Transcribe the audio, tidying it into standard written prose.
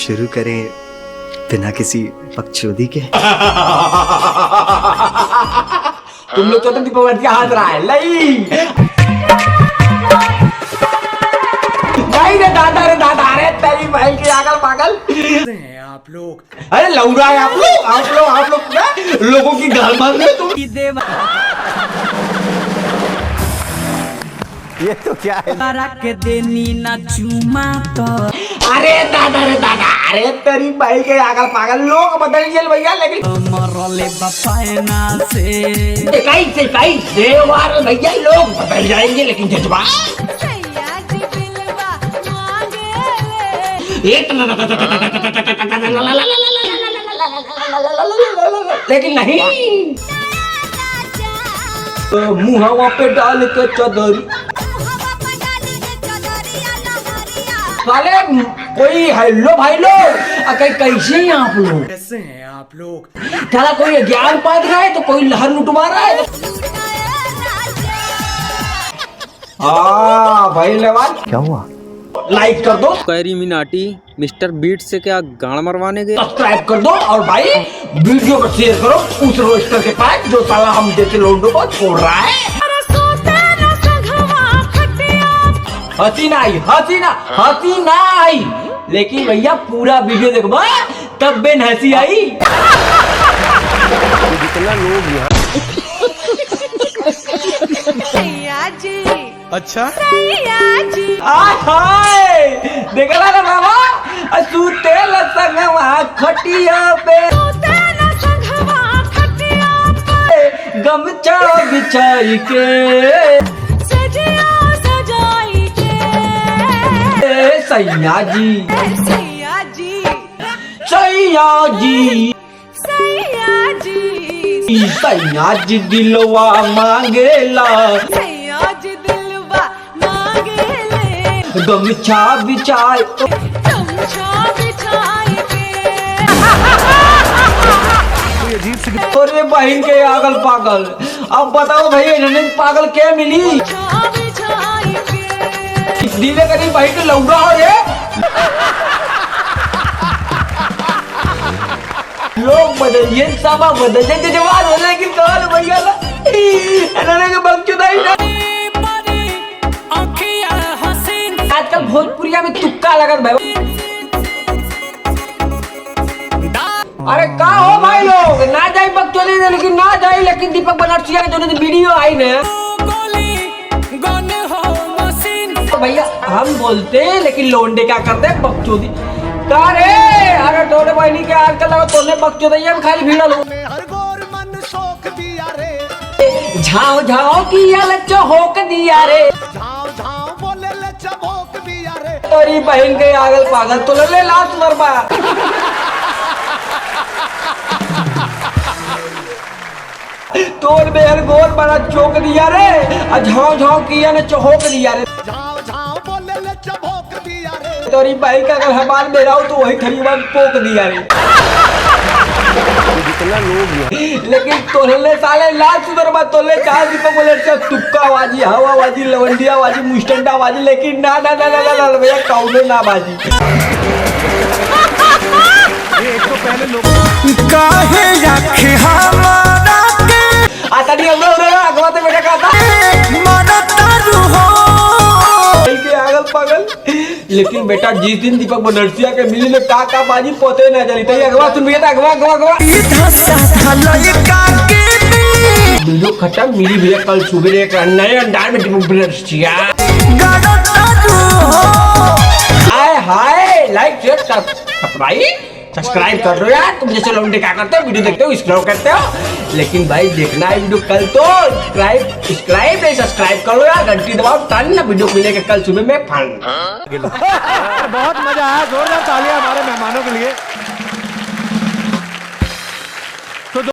शुरू करें बिना किसी बकचोदी के। तुम लोग तो दीपावली का हाथ रहा है नहीं रे दादा रे तेरी बहन की आगल पागल आप लोग। अरे लौड़ा है आप लोग क्या लोगों की गाल मार रहे हो तुम। ये तो क्या है के देनी ना चुमा तो। अरे दादा अरे तेरी भाई के आगल पागल लोग बदल गए भैया लेकिन मरले बपायना से कैसे वार भैया लोग बदल जाएंगे लेकिन जज्बा लेकिन नहीं मुहावा पे डाल के चदरी साले कोई हेलो भाई लोग कैसे हैं आप लोग। कैसे हैं आप लोग। साला कोई ज्ञान पाद रहा है तो कोई लहर लुटवा रहा है। हाँ भाई लेवान क्या हुआ लाइक कर दो कैरी मिनाटी मिस्टर बीट से क्या गाड़ मरवाने गए। सब्सक्राइब कर दो और भाई वीडियो को शेयर करो उस रोस्टर के पास जो साला हम जैसे लोगों को छोड़ रहा है। हंसी ना आई लेकिन भैया पूरा वीडियो देखो तब बेन हंसी आई। जितना लोग यहाँ अच्छा हाय देखला ना बाबा सूते संगवा खटिया पे गमछा बिछाई के सैया जी दिलवा मांगेला गमछा बिछाए अरे बहन के आगल पागल। अब बताओ भैया इन्होंने पागल क्या मिली दीवे करी भाई के लौड़ा हो रे लोग बदलिए सामा बदलते के जवान हो लेकिन कौन भैया ना इन्होंने के बकचोदाई ना। आजकल भोजपुरिया में तुक्का लगत भाई। अरे का हो भाई लोग ना जाए बकचोदी लेकिन ना जाए लेकिन दीपक बनर्जिया के जो वीडियो आई ना भैया हम बोलते हैं लेकिन लोंडे क्या करते हैं बकचोदी का रे। अरे तोरे बहनी के आजकल लगा तोने बकचोदिया में खाली भीड़ लो झाओ किया लच्चो होक दिया रे बोले लच्चो होक दिया रे तोरी बहन के आगल पागल तो ले लात मरबा तोर बेहर गोल बड़ा चौक दिया रे झाओ किया ने चौक दिया रे तोरी भाई का अगर हमार में रहो तो वही खरीबा पोक दिया रे। जितना लोग यहाँ लेकिन तोले साले लाल सुधरबा तोले चार दीपक बोले तुक्का बाजी हवा बाजी लवंडिया बाजी मुस्टंडा बाजी लेकिन ना भैया कौनो ना बाजी। एक तो पहले लोग काहे रखे हमारा आता नहीं हम लोग अगवा तो बेटा कहता माना तारू हो के आगल पागल। लेकिन बेटा जिस दिन दीपक बनर्जिया के मिली ने का बाजी पोते ना चली तई अगवा सुन भैया अगवा वीडियो खत्म मिली भैया कल सुबह एक नए अंदाज में दीपक बनर्जिया हाय लाइक शेयर सब्सक्राइब कर दो यार। तुम जैसे लोग क्या करते हो वीडियो देखते हो स्क्रॉल करते हो लेकिन भाई देखना है वीडियो कल तो सब्सक्राइब कर लो यार घंटी दबाओ टन ना वीडियो मिलेगा कल सुबह में फन। बहुत मजा आया जोरदार तालियां हमारे मेहमानों के लिए।